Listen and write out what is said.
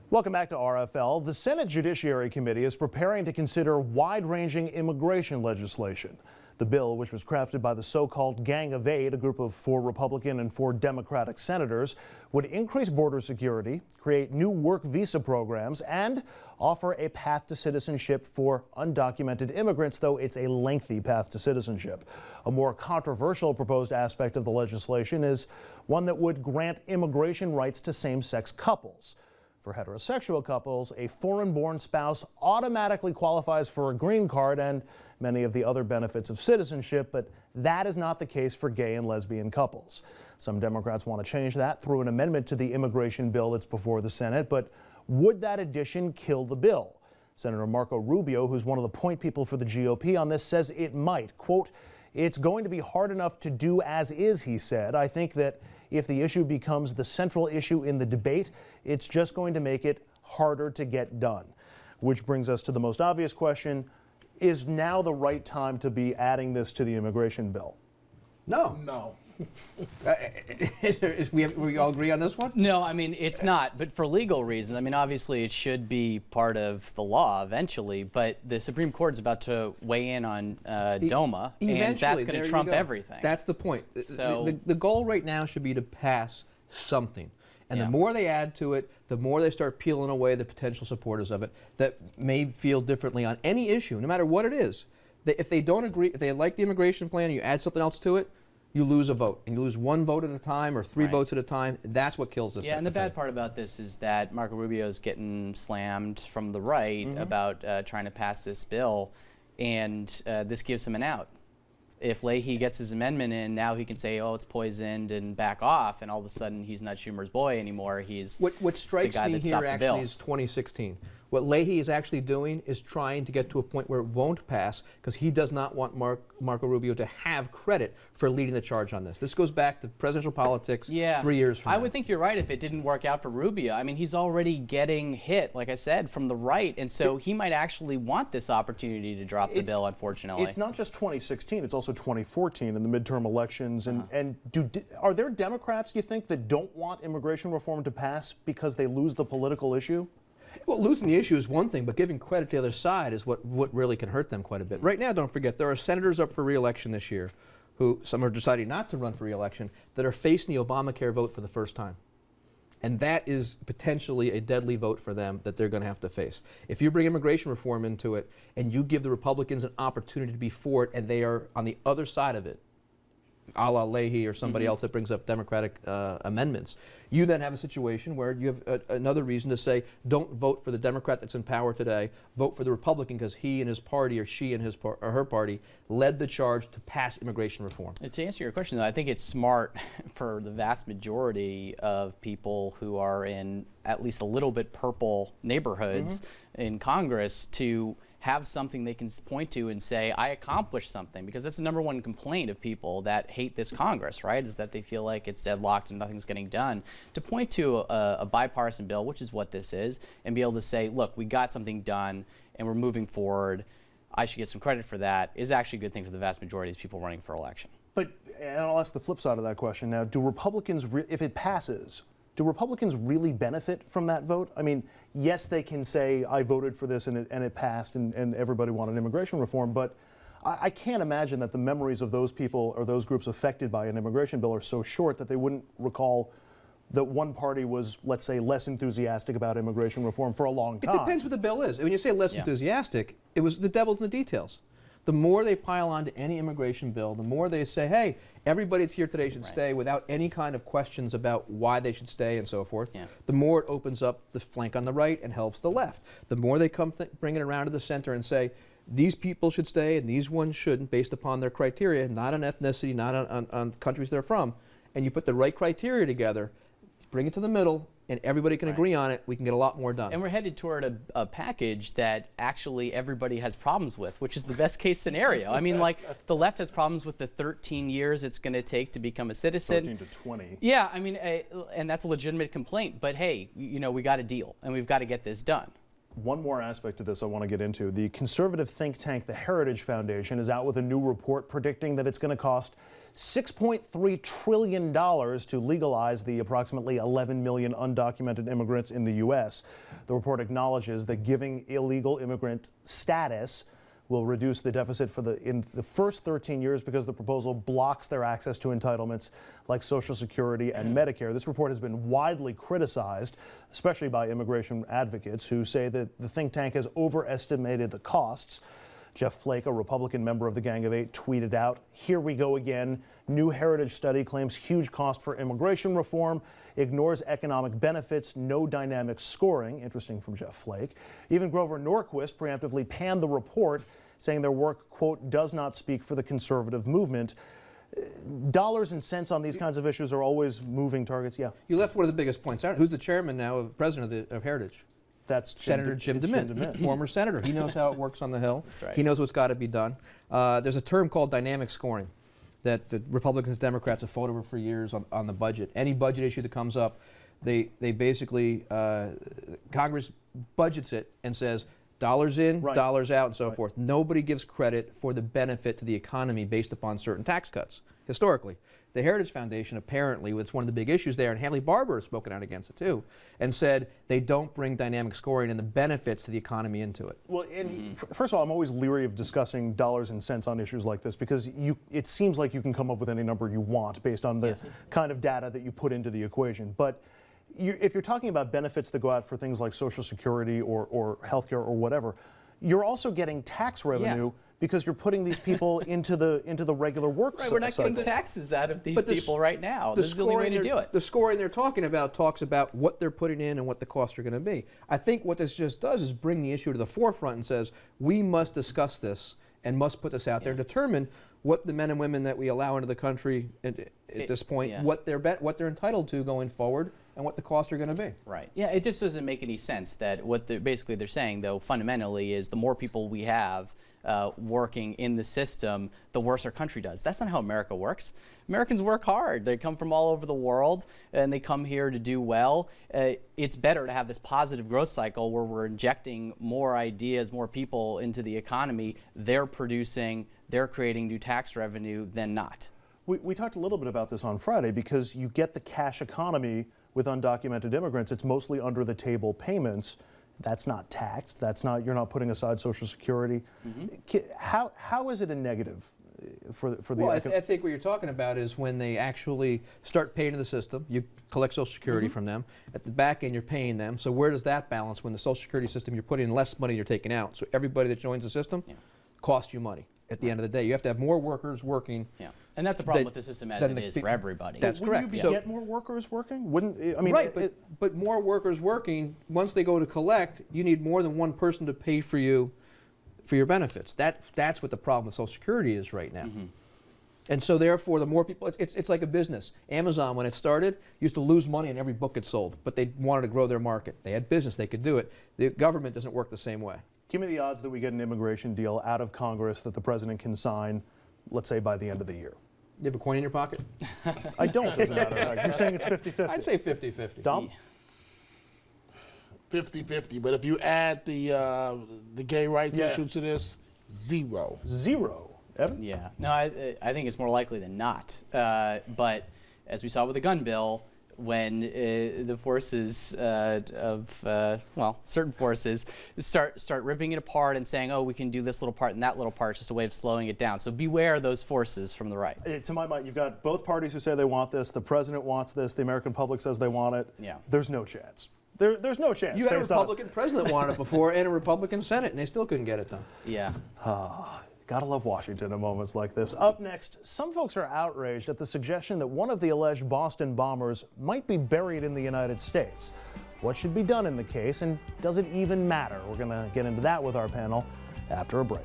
Welcome back to RFL. The Senate Judiciary Committee is preparing to consider wide-ranging immigration legislation. The bill, which was crafted by the so-called Gang of Eight, a group of 4 Republican and 4 Democratic senators, would increase border security, create new work visa programs, and offer a path to citizenship for undocumented immigrants, though it's a lengthy path to citizenship. A more controversial proposed aspect of the legislation is one that would grant immigration rights to same-sex couples. For heterosexual couples, a foreign-born spouse automatically qualifies for a green card and many of the other benefits of citizenship, but that is not the case for gay and lesbian couples. Some Democrats want to change that through an amendment to the immigration bill that's before the Senate, but would that addition kill the bill? Senator Marco Rubio, who's one of the point people for the GOP on this, says it might. Quote, "It's going to be hard enough to do as is," he said. "I think that if the issue becomes the central issue in the debate, it's just going to make it harder to get done." Which brings us to the most obvious question: is now the right time to be adding this to the immigration bill? No. We all agree on this one? No, I mean, it's not, but for legal reasons. I mean, obviously it should be part of the law eventually, but the Supreme Court is about to weigh in on DOMA, and that's going to trump everything. That's the point. So the goal right now should be to pass something. And Yeah. the more they add to it, the more they start peeling away the potential supporters of it that may feel differently on any issue, no matter what it is. If they don't agree, if they like the immigration plan and you add something else to it, you lose a vote. And you lose 1 vote at a time or 3 votes at a time. That's what kills this. Yeah, and the bad part about this is that Marco Rubio is getting slammed from the right about trying to pass this bill, and this gives him an out. If Leahy gets his amendment in, now he can say, oh, it's poisoned, and back off, and all of a sudden he's not Schumer's boy anymore. He's what strikes the guy me that here stopped the bill. actually is 2016. What Leahy is actually doing is trying to get to a point where it won't pass because he does not want Marco Rubio to have credit for leading the charge on this. This goes back to presidential politics 3 years from now. I would think you're right if it didn't work out for Rubio. I mean, he's already getting hit, like I said, from the right, and so he might actually want this opportunity to drop the bill, unfortunately. It's not just 2016, it's also 2014 in the midterm elections. And are there Democrats, do you think, that don't want immigration reform to pass because they lose the political issue? Well, losing the issue is one thing, but giving credit to the other side is what really can hurt them quite a bit. Right now, don't forget, there are senators up for re-election this year who, some are deciding not to run for re-election, that are facing the Obamacare vote for the first time. And that is potentially a deadly vote for them that they're going to have to face. If you bring immigration reform into it and you give the Republicans an opportunity to be for it and they are on the other side of it, a la Leahy or somebody else that brings up Democratic amendments, you then have a situation where you have another reason to say, don't vote for the Democrat that's in power today, vote for the Republican because he and his party or she and his or her party led the charge to pass immigration reform. To answer your question, though, I think it's smart for the vast majority of people who are in at least a little bit purple neighborhoods in Congress to have something they can point to and say, I accomplished something, because that's the #1 complaint of people that hate this Congress, right, is that they feel like it's deadlocked and nothing's getting done. To point to a bipartisan bill, which is what this is, and be able to say, look, we got something done and we're moving forward, I should get some credit for that, is actually a good thing for the vast majority of people running for election. But, and I'll ask the flip side of that question now, do Republicans, if it passes, do Republicans really benefit from that vote? I mean, yes, they can say, I voted for this and it passed and everybody wanted immigration reform, but I can't imagine that the memories of those people or those groups affected by an immigration bill are so short that they wouldn't recall that one party was, let's say, less enthusiastic about immigration reform for a long time. It depends what the bill is. When you say less enthusiastic, it was the devil's in the details. The more they pile onto any immigration bill, the more they say, hey, everybody that's here today should stay without any kind of questions about why they should stay and so forth, the more it opens up the flank on the right and helps the left. The more they come bring it around to the center and say, these people should stay and these ones shouldn't based upon their criteria, not on ethnicity, not on countries they're from, and you put the right criteria together, bring it to the middle, and everybody can agree on it, we can get a lot more done. And we're headed toward a package that actually everybody has problems with, which is the best case scenario. I mean, like, the left has problems with the 13 years it's going to take to become a citizen. 13 to 20. Yeah, I mean, and that's a legitimate complaint. But hey, you know, we got a deal, and we've got to get this done. One more aspect to this I want to get into. The conservative think tank, the Heritage Foundation, is out with a new report predicting that it's going to cost $6.3 trillion to legalize the approximately 11 million undocumented immigrants in the U.S. The report acknowledges that giving illegal immigrant status will reduce the deficit in the first 13 years because the proposal blocks their access to entitlements like Social Security and Medicare. This report has been widely criticized, especially by immigration advocates who say that the think tank has overestimated the costs. Jeff Flake, a Republican member of the Gang of Eight, tweeted out, "Here we go again. New Heritage study claims huge cost for immigration reform, ignores economic benefits, no dynamic scoring." Interesting from Jeff Flake. Even Grover Norquist preemptively panned the report, saying their work, quote, "does not speak for the conservative movement." Dollars and cents on these kinds of issues are always moving targets. Yeah. You left one of the biggest points out. Who's the chairman now, president of Heritage? That's Senator Jim DeMint, former senator. He knows how it works on the Hill. That's right. He knows what's got to be done. There's a term called dynamic scoring that the Republicans and Democrats have fought over for years on the budget. Any budget issue that comes up, they basically, Congress budgets it and says, dollars in, Right. dollars out, and so forth. Nobody gives credit for the benefit to the economy based upon certain tax cuts, historically. The Heritage Foundation, apparently, it's one of the big issues there, and Haley Barbour has spoken out against it too, and said they don't bring dynamic scoring and the benefits to the economy into it. Well, and first of all, I'm always leery of discussing dollars and cents on issues like this because it seems like you can come up with any number you want based on the kind of data that you put into the equation. But if you're talking about benefits that go out for things like Social Security or healthcare or whatever, you're also getting tax revenue because you're putting these people into the regular work cycle. We're not getting taxes out of these people right now. This is the only way to do it. The scoring they're talking about talks about what they're putting in and what the costs are going to be. I think what this just does is bring the issue to the forefront and says, we must discuss this and must put this out there and determine what the men and women that we allow into the country at this point, what they're entitled to going forward, and what the costs are going to be. Right. Yeah, it just doesn't make any sense that what they're saying, though, fundamentally is the more people we have working in the system, the worse our country does. That's not how America works. Americans work hard. They come from all over the world, and they come here to do well. It's better to have this positive growth cycle where we're injecting more ideas, more people into the economy. They're producing, they're creating new tax revenue than not. We talked a little bit about this on Friday because you get the cash economy with undocumented immigrants. It's mostly under the table payments. That's not taxed. You're not putting aside Social Security. How is it a negative for the? Well, I think what you're talking about is when they actually start paying to the system. You collect Social Security from them. At the back end, you're paying them. So where does that balance when the Social Security system, you're putting in less money, you're taking out. So everybody that joins the system costs you money. At the end of the day, you have to have more workers working. Yeah, and that's a problem with the system as it is for everybody. That's correct. Would you get more workers working? Wouldn't I mean? Right, but more workers working. Once they go to collect, you need more than one person to pay for you for your benefits. That's what the problem with Social Security is right now. And so therefore, the more people, it's like a business. Amazon, when it started, used to lose money on every book it sold, but they wanted to grow their market. They had business, they could do it. The government doesn't work the same way. Give me the odds that we get an immigration deal out of Congress that the president can sign, let's say by the end of the year. You have a coin in your pocket? I don't, as a matter of fact. You're saying it's 50-50. I'd say 50-50. Dom? 50-50, but if you add the gay rights issue to this, zero. Zero. Evan? Yeah. No, I think it's more likely than not. But as we saw with the gun bill, when the forces certain forces start ripping it apart and saying, oh, we can do this little part and that little part, it's just a way of slowing it down. So beware those forces from the right. To my mind, you've got both parties who say they want this, the president wants this, the American public says they want it. Yeah. There's no chance. There's no chance. You had a Republican president wanted it before and a Republican Senate, and they still couldn't get it done. Yeah. Gotta love Washington in moments like this. Up next, some folks are outraged at the suggestion that one of the alleged Boston bombers might be buried in the United States. What should be done in the case, and does it even matter? We're gonna get into that with our panel after a break.